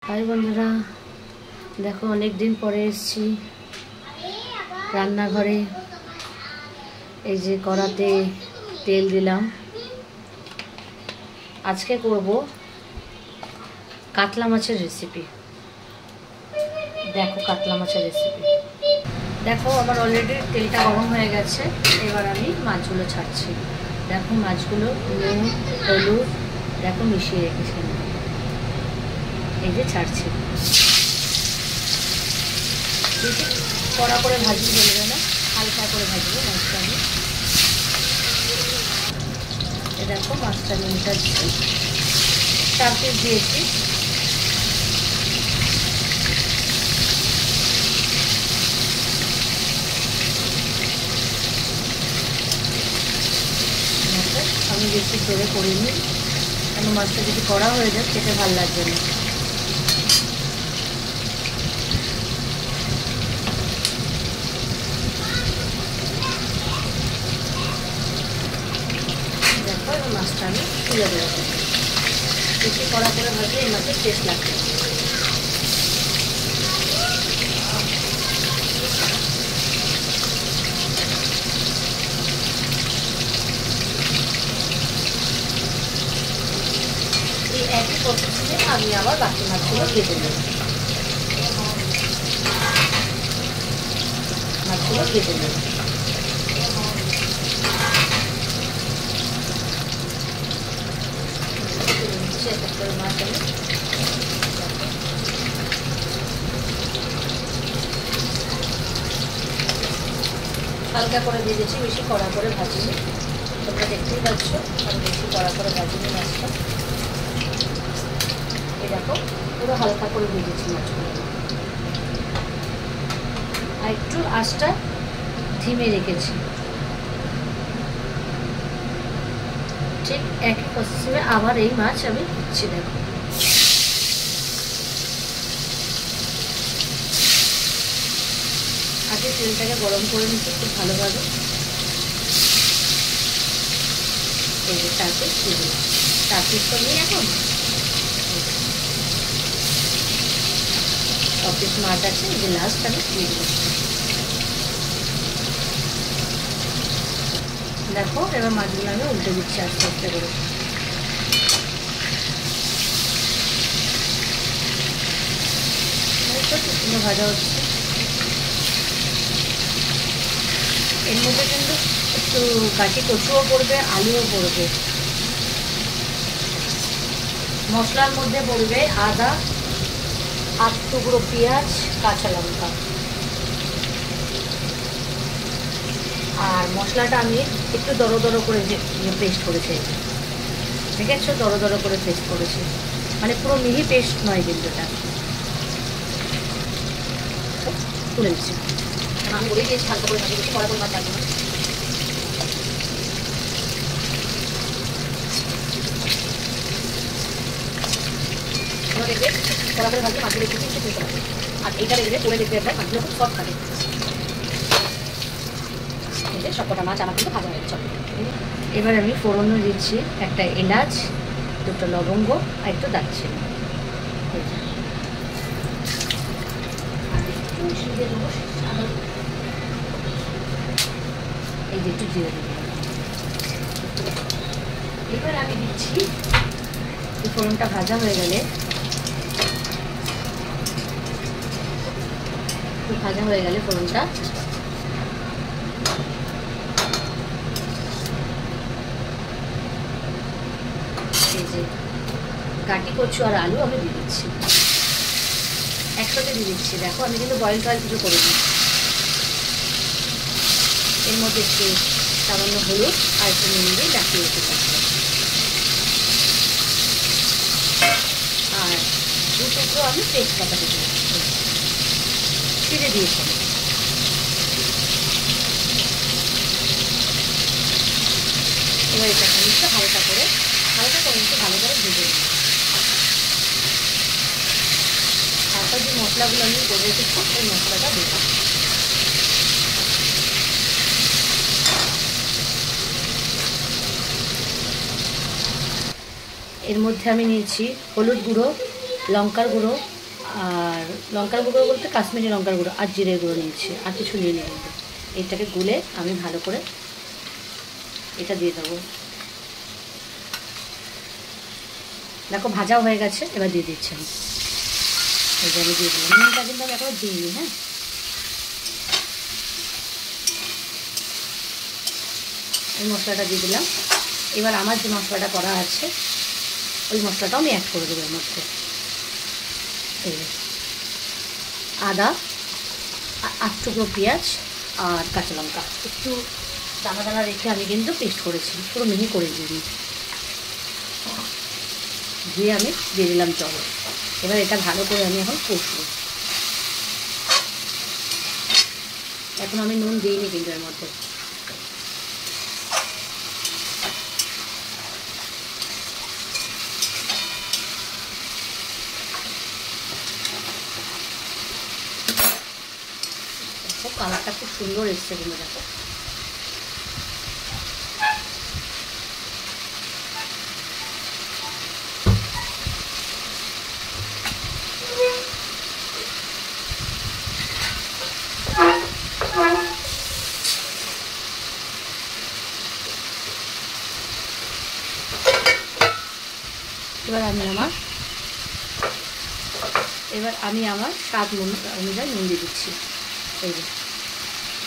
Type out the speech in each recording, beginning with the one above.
हाय बंधुरा देखो अनेक दिन परे एसेছি রান্নাঘরে এই যে কড়াতে তেল দিলাম। আজকে করব কাতলা মাছের রেসিপি। দেখো কাতলা মাছের রেসিপি দেখো আমার অলরেডি তেলটা গরম হয়ে গেছে। এবার আমি মাছগুলো ছাড়ছি। দেখো মাছগুলো নুন হলুদ দেখো মিশিয়ে রেখেছি। এই যে ছাড়ছি। বেশি কড়া করে ভাজি বলবে না, হালকা করে ভাজবো মাছটা। আমি দেখো মাছটা আমি উল্টাচ্ছি। 4 পিস দিয়েছি। আমি বেশি জোরে করিনি, কেন মাছটা যদি কড়া হয়ে যায় খেতে ভালো লাগবে না। দেখো এবার মাছটা আমি তুলে দেবো। বেশি কড়া করে ভাজলে এই মাছের টেস্ট লাগবে। এই একই পদ্ধতিতে আমি আবার বাকি মাছগুলো ভেজে নেব। মাছগুলো ভেজে নেব। মাছ আমি হালকা করে ভেজেছি, বেশি কড়া করে ভাজিনি। তোমরা দেখতেই পাচ্ছ আমি বেশি কড়া করে ভাজিনি মাছটা। এই দেখো পুরো হালকা করে ভেজেছি মাছগুলো। আর একটু আঁচটা ধিমে রেখেছি। ঠিক একই প্রসেসে আবার এই মাছ আমি দিচ্ছি। দেখো আগে তেলটাকে গরম করে নিচ্ছি খুব ভালোভাবে। এই যে 4 পিস দিয়ে দিলাম। 4 পিস তো নেই এখন, 6 পিস মাছ আছে। এই যে লাস্ট আমি দিয়ে দিলাম। দেখো এবার মাছগুলো আমি উল্টে দিচ্ছি আস্তে আস্তে করে। সুন্দর ভাজা হচ্ছে। এর মধ্যে কিন্তু একটু কাঁচি কচুও পড়বে, আলুও পড়বে। মশলার মধ্যে পড়বে আদা, 8 টুকরো পেঁয়াজ, কাঁচা লঙ্কা। আর মশলাটা আমি একটু দরো দরো করে পেস্ট করেছি। দেখেছো দরো দরো করে পেস্ট করেছি, মানে পুরো মিহি পেস্ট নয় কিন্তু এটা। তুলে দিচ্ছি। আমি বলেই দিয়েছি হালকা করে ভাজি দিচ্ছি, কড়া করে ভাত লাগবে না। দেখবে কড়া করে ভাজি মাছগুলো একটু একটু তুলতে হবে। আর এইটা দেখবে পরে দেখবে একবার মাছগুলো খুব সফট থাকে। সবকটা মাছ আমার কিন্তু ভাজা হয়ে গেছে। এবার আমি ফোড়ন দিচ্ছি একটা এলাচ, 2টো লবঙ্গ আর একটু দারচিনি। এই যে একটু জিরে দেবো। এবার আমি দিচ্ছি, ফোড়নটা ভাজা হয়ে গেলে, একটু ভাজা হয়ে গেলে ফোড়নটা এই যে কাটি কচু আর আলু আমি দিয়ে দিচ্ছি, একসাথে দিয়ে দিচ্ছি। দেখো আমি কিন্তু বয়েল টয়েল কিছু করিনি। এর মধ্যে একটু সামান্য হলুদ আর একটু নুন দিয়ে ডাকিয়ে রেখে আর 2 টুকরো আমি তেজপাতা দিয়ে ছিঁড়ে দিয়েছি। এবার এটা খানিকটা হালকা করে একটু ভালো করে ভেজে নিই। তারপর যে মশলাগুলো আমি করে রেখেছি ওই মশলাটা দিলাম। এর মধ্যে আমি নিয়েছি হলুদ গুঁড়ো, লঙ্কার গুঁড়ো, আর লঙ্কার গুঁড়ো বলতে কাশ্মীরি লঙ্কার গুঁড়ো আর জিরে গুঁড়ো নিয়েছি, আর কিছু নিয়ে নিই। কিন্তু এটাকে গুলে আমি ভালো করে এটা দিয়ে দেবো। দেখো ভাজাও হয়ে গেছে, এবার দিয়ে দিচ্ছি আমি। এই যে আমি দিয়ে দিলাম, নুনটা কিন্তু আমি এখনো দিইনি। হ্যাঁ, এই মশলাটা দিয়ে দিলাম। এবার আমার যে মশলাটা করা আছে ওই মশলাটাও আমি অ্যাড করে দেবো এর মধ্যে। এই আদা, 8 টুকরো পেঁয়াজ আর কাঁচা লঙ্কা একটু দানা দানা রেখে আমি কিন্তু পেস্ট করেছি, পুরো মিহি করে দিইনি। দিয়ে আমি দিয়ে দিলাম জল। এবার এটা ভালো করে আমি এখন কষবো। এখন আমি নুন দিইনি কিন্তু এর মধ্যে। কালারটা খুব সুন্দর এসছে কিন্তু দেখো। এবার আমি আমার স্বাদ অনুযায়ী নুন দিয়ে দিচ্ছি। এই যে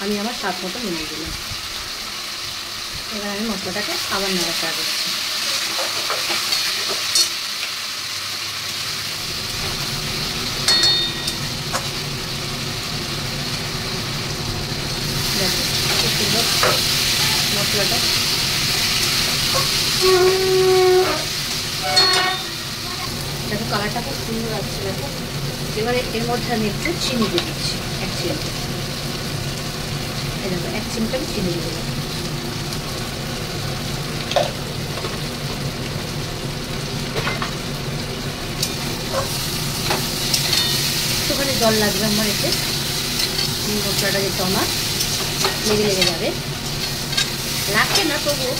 আমি আমার স্বাদ মতো নুন দিলাম। এবার আমি মশলাটাকে আবার নাড়াচাড়া দিচ্ছি। দেখো খুব সুন্দর মশলাটা। দেখো কালারটা খুব সুন্দর আসছে। দেখো এবারে এর মধ্যে আমি একটু চিনি দিয়ে দিচ্ছি, 1 চিমটে। এই দেখো 1 চিমটে আমি চিনি দিয়ে দিলাম। একটুখানি জল লাগবে আমার এতে, মশলাটা যেহেতু আমার লেগে যাবে, লাগছে না তবুও।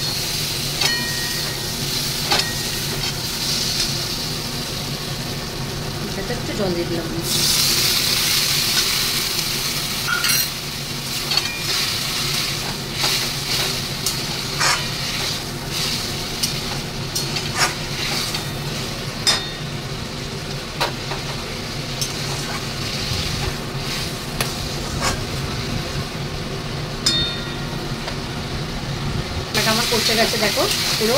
একটু জল দিয়ে দিলাম। আমার কষে গেছে, দেখো পুরো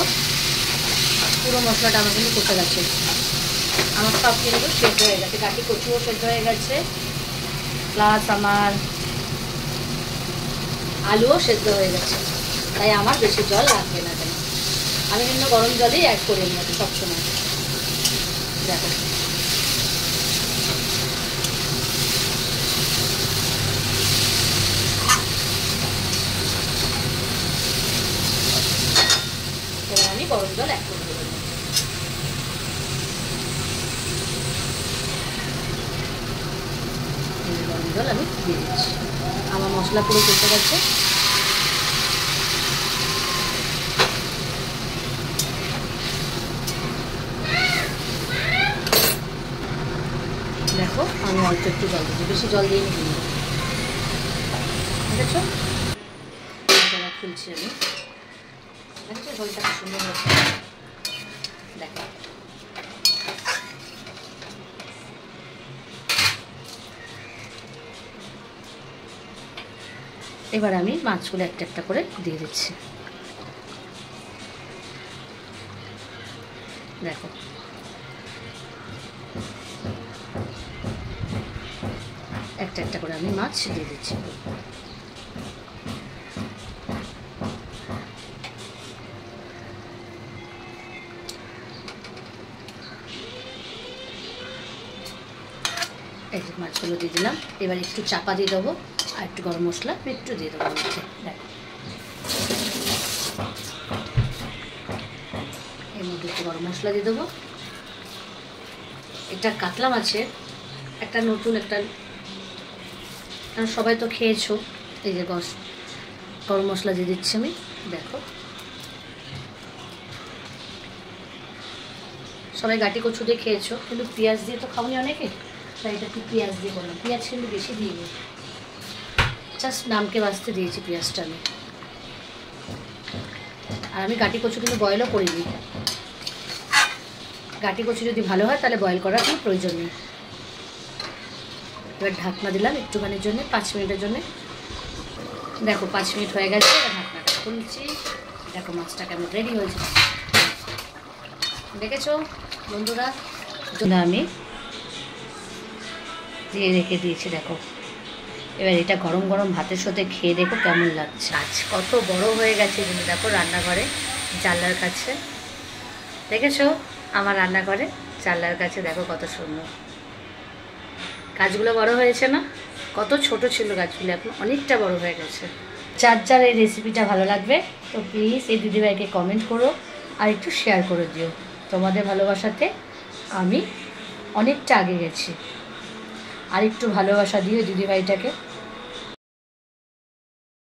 মশলাটা আমার কিন্তু কষে গেছে। আমার সব কিন্তু সেদ্ধ হয়ে গেছে, গাঠি কচুও সেদ্ধ হয়ে গেছে, প্লাস আমার আলুও সেদ্ধ হয়ে গেছে। তাই আমার বেশি জল লাগবে না। কেন আমি কিন্তু গরম জলেই অ্যাড করে নিই সবসময়। দেখো এবার আমি গরম জল অ্যাড করে দেবো। গরম জল আমি দিয়ে দিচ্ছি। আমার মশলা পুরো কষে গেছে। দেখো আমি অল্প একটু জল দিচ্ছি, বেশি জল দিয়ে নিই। দেখেছো খুলছি আমি। দেখেছো ঝোলটা খুব সুন্দর হয়েছে। দেখো এবার আমি মাছগুলো একটা একটা করে দিয়ে দিচ্ছি। দেখো একটা একটা করে আমি মাছ দিয়ে দিচ্ছি। এই যে মাছগুলো দিয়ে দিলাম। এবার একটু চাপা দিয়ে দেবো আর একটু গরম মশলা একটু দিয়ে দেবো। দেখো এর মধ্যে একটু গরম মশলা দিয়ে দেবো। এটা কাতলা মাছের একটা নতুন একটা, সবাই তো খেয়েছো। এই যে গরম মশলা দিয়ে দিচ্ছি আমি। দেখো সবাই গাটি কচু দিয়ে খেয়েছো, কিন্তু পেঁয়াজ দিয়ে তো খাওনি অনেকে। তাই এটা কি পেঁয়াজ দিয়ে করলাম, পেঁয়াজ কিন্তু বেশি দিইনি, জাস্ট নামকে বাঁচতে দিয়েছি পেঁয়াজটা আমি। আর আমি গাটি কচু কিন্তু বয়েলও করিনি, গাটি কচু যদি ভালো হয় তাহলে বয়েল করার কোনো প্রয়োজন নেই। এবার ঢাকনা দিলাম একটুখানির জন্য, 5 মিনিটের জন্য। দেখো 5 মিনিট হয়ে গেছে, ঢাকনাটা খুলছি। দেখো মাছটা কেমন রেডি হয়েছে, দেখেছো বন্ধুরা? আমি দিয়ে রেখে দিয়েছি দেখো। এবার এটা গরম গরম ভাতের সাথে খেয়ে দেখো কেমন লাগছে। আজ কত বড় হয়ে গেছে কিন্তু দেখো, রান্নাঘরে জানলার কাছে, দেখেছো আমার রান্নাঘরে জানলার কাছে দেখো কত সুন্দর। গাছগুলো বড় হয়েছে না? কত ছোট ছিল গাছগুলো, এখন অনেকটা বড় হয়ে গেছে। যার যার এই রেসিপিটা ভালো লাগবে তো প্লিজ এই দিদিভাইকে কমেন্ট করো আর একটু শেয়ার করে দিও। তোমাদের ভালোবাসাতে আমি অনেকটা আগে গেছি, আর একটু ভালোবাসা দিও দিদিভাইটাকে।